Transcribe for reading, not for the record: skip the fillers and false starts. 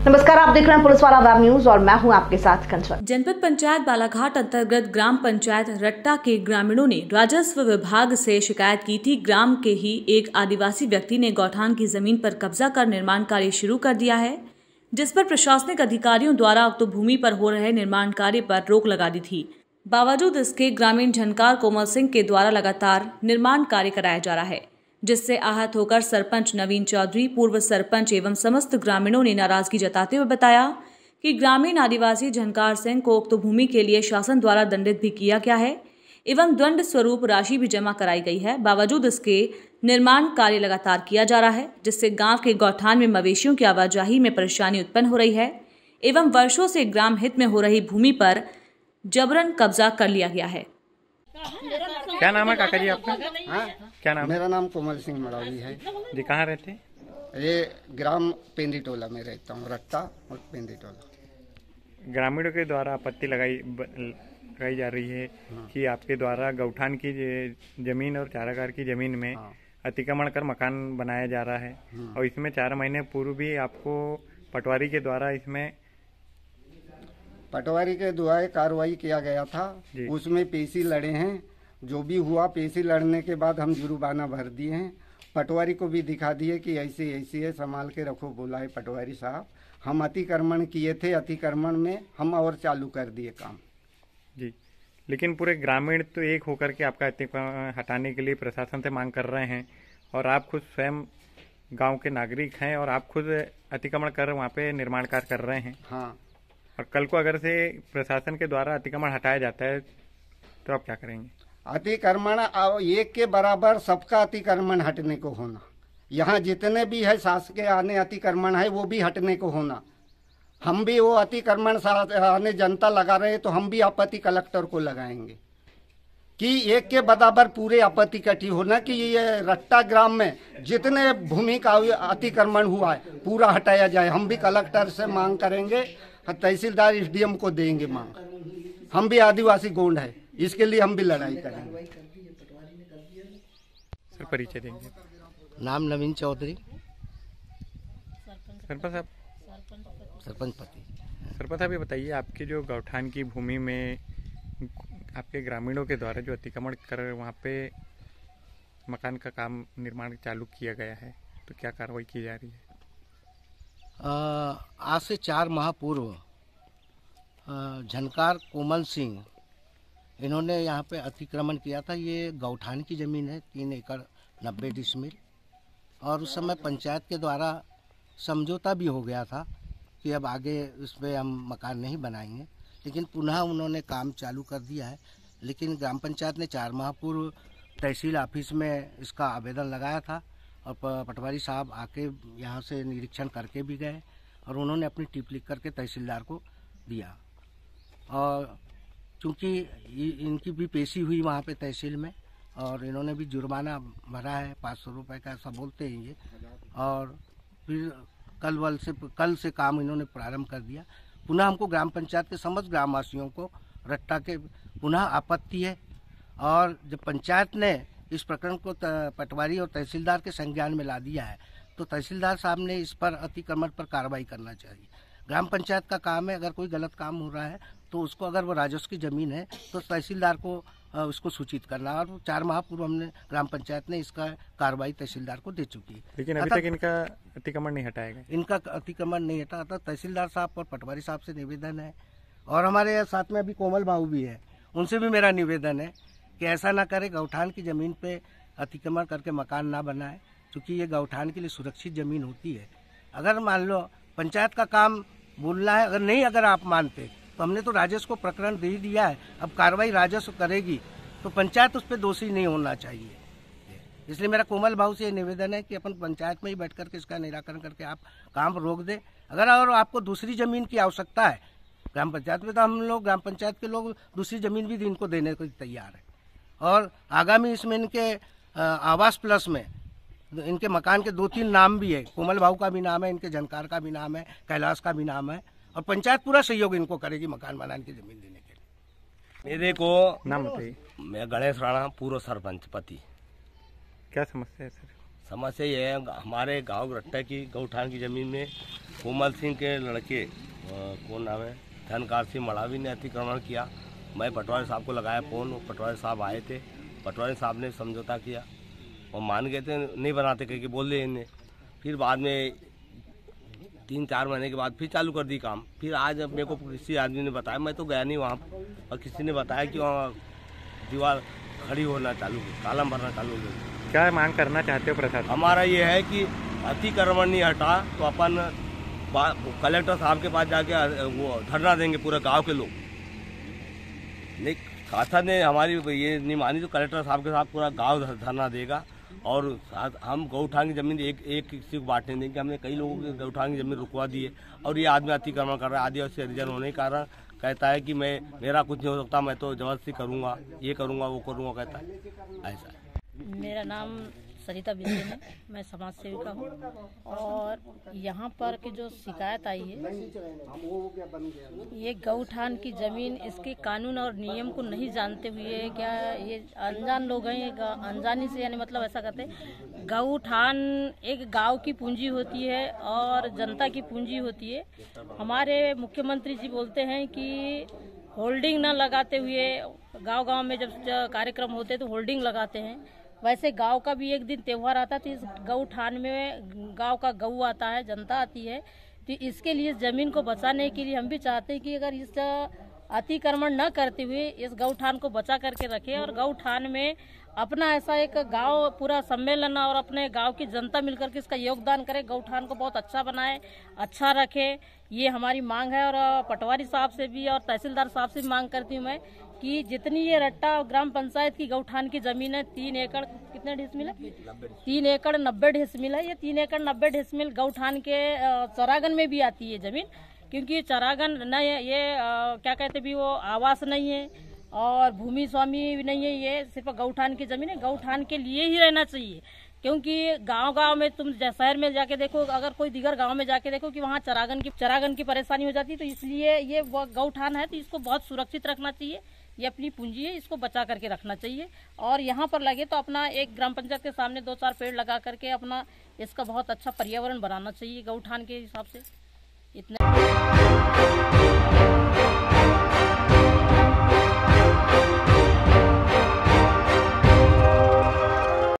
नमस्कार, आप देख रहे हैं पुलिस वाला वेब न्यूज और मैं हूं आपके साथ कंचन। जनपद पंचायत बालाघाट अंतर्गत ग्राम पंचायत रट्टा के ग्रामीणों ने राजस्व विभाग से शिकायत की थी। ग्राम के ही एक आदिवासी व्यक्ति ने गौठान की जमीन पर कब्जा कर निर्माण कार्य शुरू कर दिया है, जिस पर प्रशासनिक अधिकारियों द्वारा उक्त भूमि पर हो रहे निर्माण कार्य पर रोक लगा दी थी। बावजूद इसके ग्रामीण झनकार कोमल सिंह के द्वारा लगातार निर्माण कार्य कराया जा रहा है, जिससे आहत होकर सरपंच नवीन चौधरी, पूर्व सरपंच एवं समस्त ग्रामीणों ने नाराजगी जताते हुए बताया कि ग्रामीण आदिवासी झनकार सिंह को उक्त भूमि के लिए शासन द्वारा दंडित भी किया गया है एवं दंड स्वरूप राशि भी जमा कराई गई है। बावजूद इसके निर्माण कार्य लगातार किया जा रहा है, जिससे गांव के गौठान में मवेशियों की आवाजाही में परेशानी उत्पन्न हो रही है एवं वर्षों से ग्राम हित में हो रही भूमि पर जबरन कब्जा कर लिया गया है। क्या नाम है काका जी आपका? हाँ, क्या नाम? मेरा नाम कोमल सिंह मड़ौली है जी। कहाँ रहते हैं? ये ग्राम पेंदी टोला में रहता हूँ, रट्टा और पेंदी टोला। ग्रामीणों के द्वारा आपत्ति लगाई जा रही है कि आपके द्वारा गौठान की जमीन और चारागार की जमीन में अतिक्रमण कर मकान बनाया जा रहा है और इसमें 4 महीने पूर्व भी आपको पटवारी के द्वारा इसमें कार्रवाई किया गया था। उसमें पेशी लड़े हैं, जो भी हुआ पेशी लड़ने के बाद हम जुर्माना भर दिए हैं। पटवारी को भी दिखा दिए कि ऐसे है, संभाल के रखो, बोला है पटवारी साहब। हम अतिक्रमण किए थे, अतिक्रमण में हम और चालू कर दिए काम जी। लेकिन पूरे ग्रामीण तो एक होकर के आपका अतिक्रमण हटाने के लिए प्रशासन से मांग कर रहे हैं और आप खुद स्वयं गांव के नागरिक हैं और आप खुद अतिक्रमण कर वहाँ पे निर्माण कार्य कर रहे हैं। हाँ, और कल को अगर से प्रशासन के द्वारा अतिक्रमण हटाया जाता है तो आप क्या करेंगे? अतिक्रमण एक के बराबर सबका अतिक्रमण हटने को होना। यहाँ जितने भी है शासकीय आने अतिक्रमण है वो भी हटने को होना। हम भी वो अतिक्रमण आने जनता लगा रहे तो हम भी आपत्ति कलेक्टर को लगाएंगे कि एक के बराबर पूरे आपत्ति इकट्ठी होना कि ये रट्टा ग्राम में जितने भूमि का अतिक्रमण हुआ है पूरा हटाया जाए। हम भी कलेक्टर से मांग करेंगे, तहसीलदार एसडीएम को देंगे मांग। हम भी आदिवासी गोंड है, इसके लिए हम भी लड़ाई करेंगे। सर, परिचय देंगे। नाम नवीन चौधरी, सरपंच साहब। सरपंच पति। सरपंच साहब, ये बताइए, आपके जो गौठान की भूमि में आपके ग्रामीणों के द्वारा जो अतिक्रमण कर वहाँ पे मकान का काम निर्माण चालू किया गया है, तो क्या कार्रवाई की जा रही है? आज से 4 माह पूर्व झनकार कोमल सिंह इन्होंने यहाँ पे अतिक्रमण किया था। ये गौठान की ज़मीन है, 3 एकड़ 90 डिसमिल, और उस समय पंचायत के द्वारा समझौता भी हो गया था कि अब आगे इस पर हम मकान नहीं बनाएंगे, लेकिन पुनः उन्होंने काम चालू कर दिया है। लेकिन ग्राम पंचायत ने 4 माह पूर्व तहसील ऑफिस में इसका आवेदन लगाया था और पटवारी साहब आके यहाँ से निरीक्षण करके भी गए और उन्होंने अपनी टिप लिख करके तहसीलदार को दिया। और चूँकि इनकी भी पेशी हुई वहाँ पे तहसील में और इन्होंने भी जुर्माना भरा है 500 रुपये का, ऐसा बोलते हैं ये। और फिर कल से काम इन्होंने प्रारंभ कर दिया। पुनः हमको ग्राम पंचायत के समस्त ग्रामवासियों को रट्टा के पुनः आपत्ति है और जब पंचायत ने इस प्रकरण को पटवारी और तहसीलदार के संज्ञान में ला दिया है तो तहसीलदार साहब ने इस पर अतिक्रमण पर कार्रवाई करना चाहिए। ग्राम पंचायत का काम है, अगर कोई गलत काम हो रहा है तो उसको, अगर वो राजस्व की ज़मीन है तो तहसीलदार को उसको सूचित करना। और 4 माह पूर्व हमने ग्राम पंचायत ने इसका कार्रवाई तहसीलदार को दे चुकी है, लेकिन अभी तक इनका अतिक्रमण नहीं हटाया गया। इनका अतिक्रमण नहीं हटा था। तहसीलदार साहब और पटवारी साहब से निवेदन है, और हमारे साथ में अभी कोमल बाबू भी है, उनसे भी मेरा निवेदन है कि ऐसा ना करे, गौठान की ज़मीन पे अतिक्रमण करके मकान ना बनाए, क्योंकि ये गौठान के लिए सुरक्षित ज़मीन होती है। अगर मान लो पंचायत का काम बोलना है, अगर आप मानते तो हमने तो राजस्व को प्रकरण दे ही दिया है, अब कार्रवाई राजस्व करेगी तो पंचायत उस पर दोषी नहीं होना चाहिए। इसलिए मेरा कोमल बाबू से निवेदन है कि अपन पंचायत में ही बैठ करके इसका निराकरण करके आप काम रोक दें। अगर और आपको दूसरी ज़मीन की आवश्यकता है ग्राम पंचायत में, तो हम लोग ग्राम पंचायत के लोग दूसरी ज़मीन भी इनको देने को तैयार है। और आगामी इसमें इनके आवास प्लस में इनके मकान के 2-3 नाम भी है, कोमल बाबू का भी नाम है, इनके झनकार का भी नाम है, कैलाश का भी नाम है, और पंचायत पूरा सहयोग इनको करेगी मकान बनाने की ज़मीन देने के लिए। मेरे को नाम बताइए। मैं गणेश राणा, पूर्व सरपंच पति। क्या समस्या है सर? समस्या ये है, हमारे गांव रट्टा की गौठान की ज़मीन में कोमल सिंह के लड़के कौन नाम है, धनकार सिंह मड़ावी ने अतिक्रमण किया। मैं पटवारी साहब को लगाया फ़ोन, पटवारी साहब आए थे। पटवारी साहब ने समझौता किया और मान गए थे नहीं बनाते कह के बोल दिए इन्हें। फिर बाद में 3-4 महीने के बाद फिर चालू कर दी काम। फिर आज मेरे को किसी आदमी ने बताया, मैं तो गया नहीं वहाँ, और किसी ने बताया कि वहाँ दीवार खड़ी होना चालू हुई, कालम भरना चालू हो गई। क्या मांग करना चाहते हो प्रशासन? हमारा ये है कि अतिक्रमण नहीं हटा तो अपन कलेक्टर साहब के पास जाके वो धरना देंगे, पूरे गांव के लोग। नहीं शासन ने हमारी ये नहीं मानी तो कलेक्टर साहब के साथ पूरा गांव धरना देगा। और हम गौठान की ज़मीन एक किसी को बांटने देंगे। हमने कई लोगों की गौठान की ज़मीन रुकवा दी है और ये आदमी अतिक्रमण कर रहा है। आदिवासी हरिजन होने के कारण कहता है कि मेरा कुछ नहीं हो सकता, मैं तो जबरदस्ती करूँगा, ये करूँगा वो करूँगा, कहता है ऐसा। मेरा नाम सरिता बिंदु है, मैं समाज सेविका हूँ। और यहाँ पर की जो शिकायत आई है, ये गौठान की ज़मीन इसके कानून और नियम को नहीं जानते हुए क्या ये अनजान लोग हैं, अनजानी से, यानी मतलब ऐसा कहते हैं गौठान एक गांव की पूंजी होती है और जनता की पूंजी होती है। हमारे मुख्यमंत्री जी बोलते हैं कि होल्डिंग न लगाते हुए, गांव-गांव में जब कार्यक्रम होते हैं तो होल्डिंग लगाते हैं। वैसे गांव का भी एक दिन त्यौहार आता है तो इस गौठान में गांव का गऊ आता है, जनता आती है। तो इसके लिए ज़मीन को बचाने के लिए हम भी चाहते हैं कि अगर इस अतिक्रमण न करते हुए इस गौठान को बचा करके रखें और गौठान में अपना ऐसा एक गांव पूरा सम्मेलन और अपने गांव की जनता मिलकर के इसका योगदान करे, गौठान को बहुत अच्छा बनाए, अच्छा रखे। ये हमारी मांग है। और पटवारी साहब से भी और तहसीलदार साहब से भी मांग करती हूँ मैं कि जितनी ये रट्टा ग्राम पंचायत की गौठान की ज़मीन है, 3 एकड़ कितने डिसमिल है? 3 एकड़ 90 डिसमिल है। ये 3 एकड़ 90 डिसमिल गौठान के चरागन में भी आती है ज़मीन, क्योंकि चरागन न ये क्या कहते भी वो आवास नहीं है और भूमि स्वामी भी नहीं है। ये सिर्फ गौठान की ज़मीन है, गौठान के लिए ही रहना चाहिए। क्योंकि गांव-गांव में तुम शहर में जाके देखो, अगर कोई दीगर गांव में जाके देखो कि वहाँ चरागन की परेशानी हो जाती है। तो इसलिए ये गौठान है तो इसको बहुत सुरक्षित रखना चाहिए। ये अपनी पूंजी है, इसको बचा करके रखना चाहिए। और यहाँ पर लगे तो अपना एक ग्राम पंचायत के सामने 2-4 पेड़ लगा करके अपना इसका बहुत अच्छा पर्यावरण बनाना चाहिए गौठान के हिसाब से। इतना